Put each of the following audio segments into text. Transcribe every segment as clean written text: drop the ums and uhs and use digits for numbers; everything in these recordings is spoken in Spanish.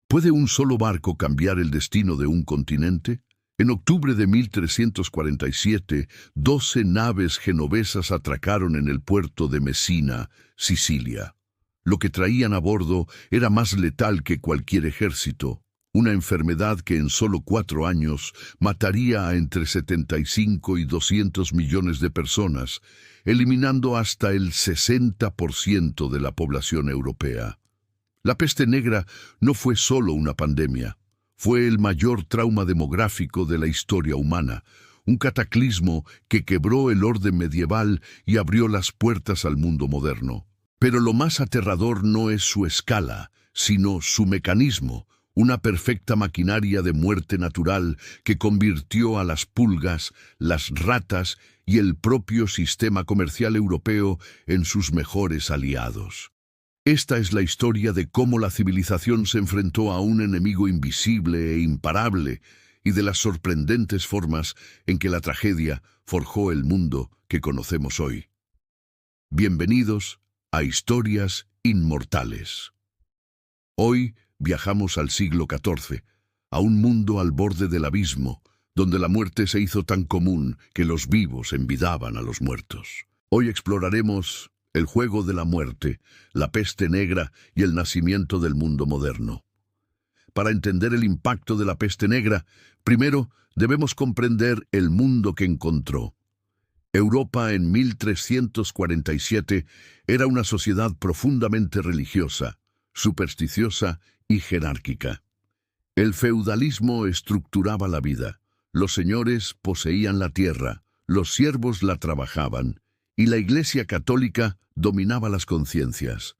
¿Puede un solo barco cambiar el destino de un continente? En octubre de 1347, 12 naves genovesas atracaron en el puerto de Messina, Sicilia. Lo que traían a bordo era más letal que cualquier ejército, una enfermedad que en solo 4 años mataría a entre 75 y 200 millones de personas, eliminando hasta el 60% de la población europea. La peste negra no fue solo una pandemia, fue el mayor trauma demográfico de la historia humana, un cataclismo que quebró el orden medieval y abrió las puertas al mundo moderno. Pero lo más aterrador no es su escala, sino su mecanismo, una perfecta maquinaria de muerte natural que convirtió a las pulgas, las ratas y el propio sistema comercial europeo en sus mejores aliados. Esta es la historia de cómo la civilización se enfrentó a un enemigo invisible e imparable y de las sorprendentes formas en que la tragedia forjó el mundo que conocemos hoy. Bienvenidos a Historias Inmortales. Hoy viajamos al siglo XIV, a un mundo al borde del abismo, donde la muerte se hizo tan común que los vivos envidaban a los muertos. Hoy exploraremos el juego de la muerte, la peste negra y el nacimiento del mundo moderno. Para entender el impacto de la peste negra, primero debemos comprender el mundo que encontró. Europa en 1347 era una sociedad profundamente religiosa, supersticiosa y jerárquica. El feudalismo estructuraba la vida, los señores poseían la tierra, los siervos la trabajaban, y la Iglesia católica dominaba las conciencias.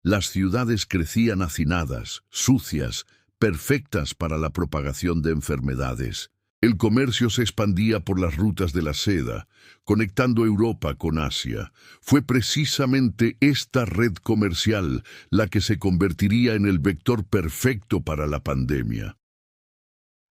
Las ciudades crecían hacinadas, sucias, perfectas para la propagación de enfermedades. El comercio se expandía por las rutas de la seda, conectando Europa con Asia. Fue precisamente esta red comercial la que se convertiría en el vector perfecto para la pandemia.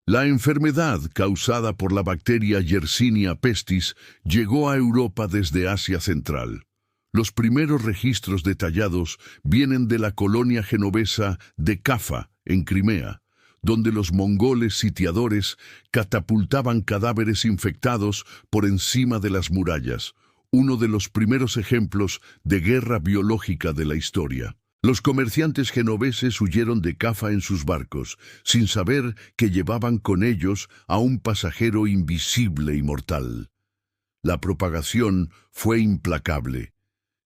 La enfermedad causada por la bacteria Yersinia pestis llegó a Europa desde Asia Central. Los primeros registros detallados vienen de la colonia genovesa de Cafa, en Crimea, donde los mongoles sitiadores catapultaban cadáveres infectados por encima de las murallas, uno de los primeros ejemplos de guerra biológica de la historia. Los comerciantes genoveses huyeron de Cafa en sus barcos, sin saber que llevaban con ellos a un pasajero invisible y mortal. La propagación fue implacable.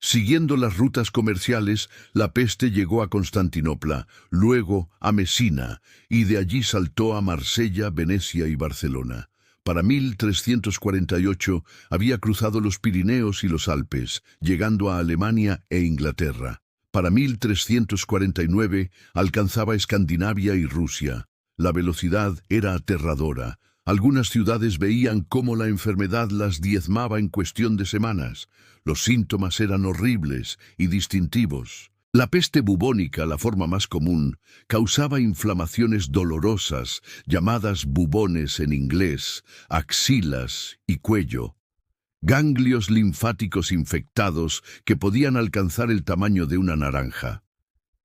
Siguiendo las rutas comerciales, la peste llegó a Constantinopla, luego a Mesina, y de allí saltó a Marsella, Venecia y Barcelona. Para 1348 había cruzado los Pirineos y los Alpes, llegando a Alemania e Inglaterra. Para 1349 alcanzaba Escandinavia y Rusia. La velocidad era aterradora. Algunas ciudades veían cómo la enfermedad las diezmaba en cuestión de semanas. Los síntomas eran horribles y distintivos. La peste bubónica, la forma más común, causaba inflamaciones dolorosas, llamadas bubones en inglés, axilas y cuello. Ganglios linfáticos infectados que podían alcanzar el tamaño de una naranja.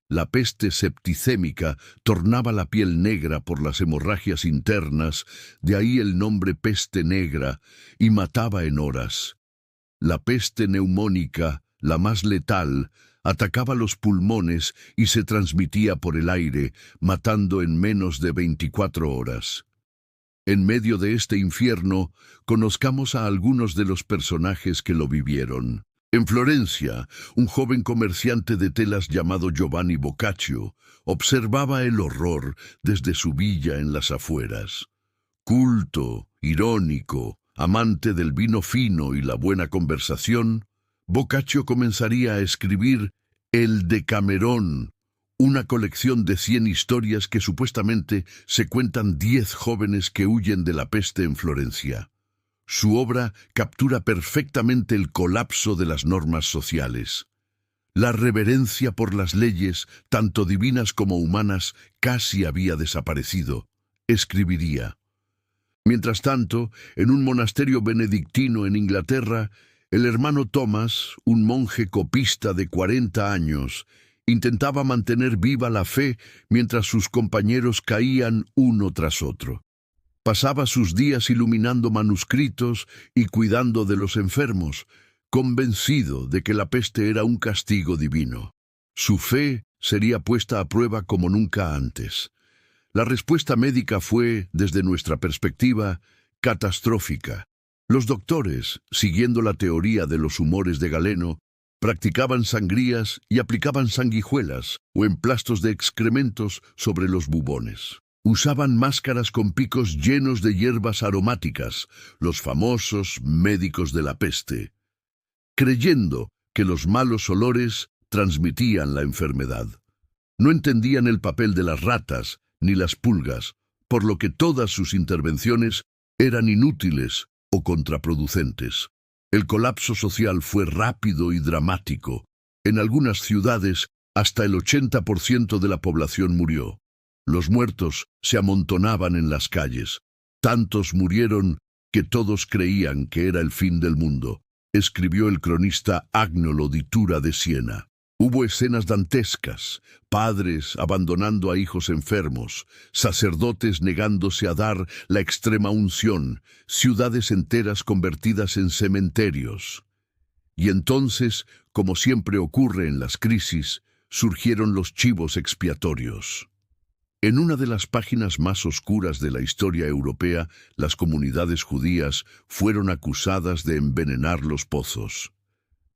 La peste septicémica tornaba la piel negra por las hemorragias internas, de ahí el nombre peste negra, y mataba en horas. La peste neumónica, la más letal, atacaba los pulmones y se transmitía por el aire, matando en menos de 24 horas. En medio de este infierno, conozcamos a algunos de los personajes que lo vivieron. En Florencia, un joven comerciante de telas llamado Giovanni Boccaccio observaba el horror desde su villa en las afueras. Culto, irónico, amante del vino fino y la buena conversación, Boccaccio comenzaría a escribir El Decamerón, una colección de 100 historias que supuestamente se cuentan 10 jóvenes que huyen de la peste en Florencia. Su obra captura perfectamente el colapso de las normas sociales. La reverencia por las leyes, tanto divinas como humanas, casi había desaparecido. Escribiría: mientras tanto, en un monasterio benedictino en Inglaterra, el hermano Thomas, un monje copista de 40 años, intentaba mantener viva la fe mientras sus compañeros caían uno tras otro. Pasaba sus días iluminando manuscritos y cuidando de los enfermos, convencido de que la peste era un castigo divino. Su fe sería puesta a prueba como nunca antes. La respuesta médica fue, desde nuestra perspectiva, catastrófica. Los doctores, siguiendo la teoría de los humores de Galeno, practicaban sangrías y aplicaban sanguijuelas o emplastos de excrementos sobre los bubones. Usaban máscaras con picos llenos de hierbas aromáticas, los famosos médicos de la peste, creyendo que los malos olores transmitían la enfermedad. No entendían el papel de las ratas ni las pulgas, por lo que todas sus intervenciones eran inútiles o contraproducentes. El colapso social fue rápido y dramático. En algunas ciudades, hasta el 80% de la población murió. Los muertos se amontonaban en las calles. Tantos murieron que todos creían que era el fin del mundo, escribió el cronista Agnolo di Tura de Siena. Hubo escenas dantescas, padres abandonando a hijos enfermos, sacerdotes negándose a dar la extrema unción, ciudades enteras convertidas en cementerios. Y entonces, como siempre ocurre en las crisis, surgieron los chivos expiatorios. En una de las páginas más oscuras de la historia europea, las comunidades judías fueron acusadas de envenenar los pozos.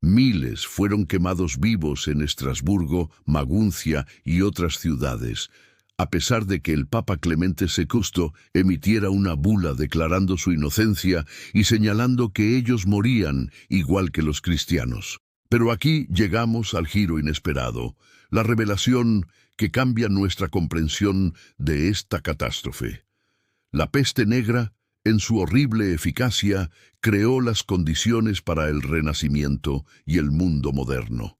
Miles fueron quemados vivos en Estrasburgo, Maguncia y otras ciudades, a pesar de que el Papa Clemente VI emitiera una bula declarando su inocencia y señalando que ellos morían igual que los cristianos. Pero aquí llegamos al giro inesperado, la revelación que cambia nuestra comprensión de esta catástrofe. La peste negra, en su horrible eficacia, creó las condiciones para el Renacimiento y el mundo moderno.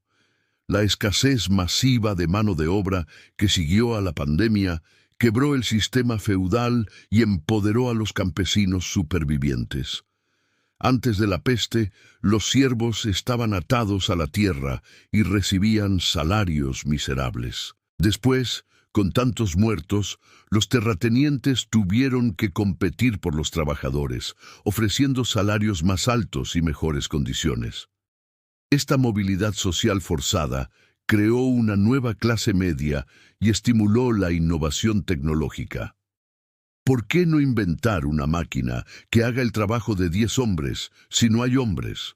La escasez masiva de mano de obra que siguió a la pandemia quebró el sistema feudal y empoderó a los campesinos supervivientes. Antes de la peste, los siervos estaban atados a la tierra y recibían salarios miserables. Después, con tantos muertos, los terratenientes tuvieron que competir por los trabajadores, ofreciendo salarios más altos y mejores condiciones. Esta movilidad social forzada creó una nueva clase media y estimuló la innovación tecnológica. ¿Por qué no inventar una máquina que haga el trabajo de 10 hombres si no hay hombres?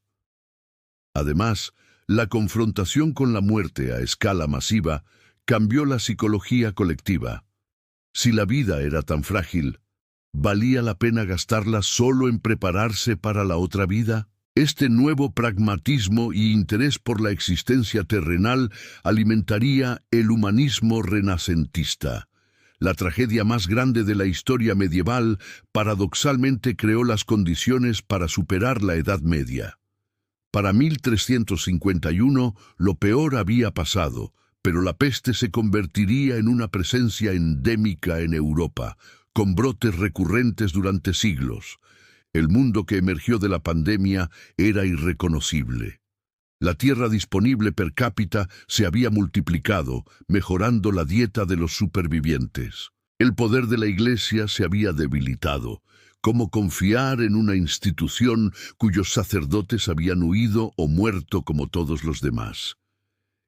Además, la confrontación con la muerte a escala masiva cambió la psicología colectiva. Si la vida era tan frágil, ¿valía la pena gastarla solo en prepararse para la otra vida? Este nuevo pragmatismo y interés por la existencia terrenal alimentaría el humanismo renacentista. La tragedia más grande de la historia medieval paradoxalmente creó las condiciones para superar la Edad Media. Para 1351, lo peor había pasado, pero la peste se convertiría en una presencia endémica en Europa, con brotes recurrentes durante siglos. El mundo que emergió de la pandemia era irreconocible. La tierra disponible per cápita se había multiplicado, mejorando la dieta de los supervivientes. El poder de la Iglesia se había debilitado. ¿Cómo confiar en una institución cuyos sacerdotes habían huido o muerto como todos los demás?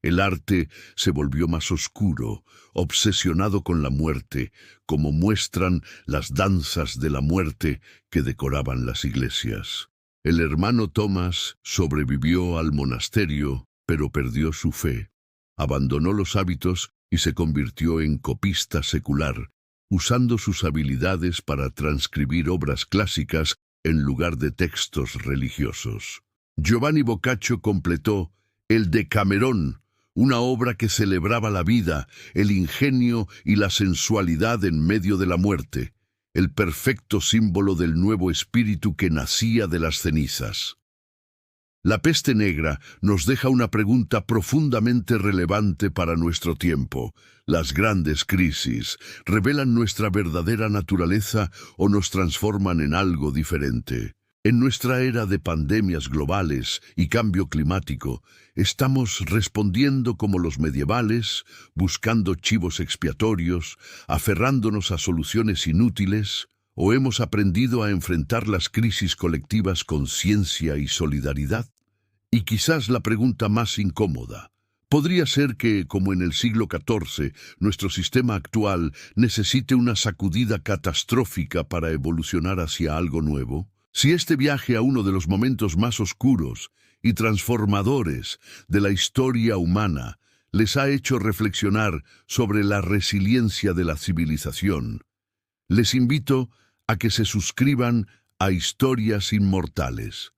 El arte se volvió más oscuro, obsesionado con la muerte, como muestran las danzas de la muerte que decoraban las iglesias. El hermano Tomás sobrevivió al monasterio, pero perdió su fe. Abandonó los hábitos y se convirtió en copista secular, usando sus habilidades para transcribir obras clásicas en lugar de textos religiosos. Giovanni Boccaccio completó el Decamerón, una obra que celebraba la vida, el ingenio y la sensualidad en medio de la muerte, el perfecto símbolo del nuevo espíritu que nacía de las cenizas. La peste negra nos deja una pregunta profundamente relevante para nuestro tiempo. ¿Las grandes crisis revelan nuestra verdadera naturaleza o nos transforman en algo diferente? En nuestra era de pandemias globales y cambio climático, ¿estamos respondiendo como los medievales, buscando chivos expiatorios, aferrándonos a soluciones inútiles, o hemos aprendido a enfrentar las crisis colectivas con ciencia y solidaridad? Y quizás la pregunta más incómoda: ¿podría ser que, como en el siglo XIV, nuestro sistema actual necesite una sacudida catastrófica para evolucionar hacia algo nuevo? Si este viaje a uno de los momentos más oscuros y transformadores de la historia humana les ha hecho reflexionar sobre la resiliencia de la civilización, les invito a que se suscriban a Historias Inmortales.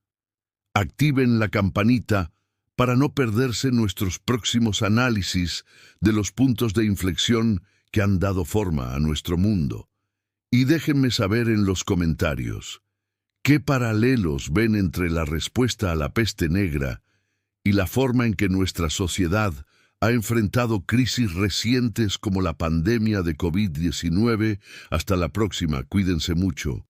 Activen la campanita para no perderse nuestros próximos análisis de los puntos de inflexión que han dado forma a nuestro mundo. Y déjenme saber en los comentarios qué paralelos ven entre la respuesta a la peste negra y la forma en que nuestra sociedad ha enfrentado crisis recientes como la pandemia de COVID-19. Hasta la próxima, cuídense mucho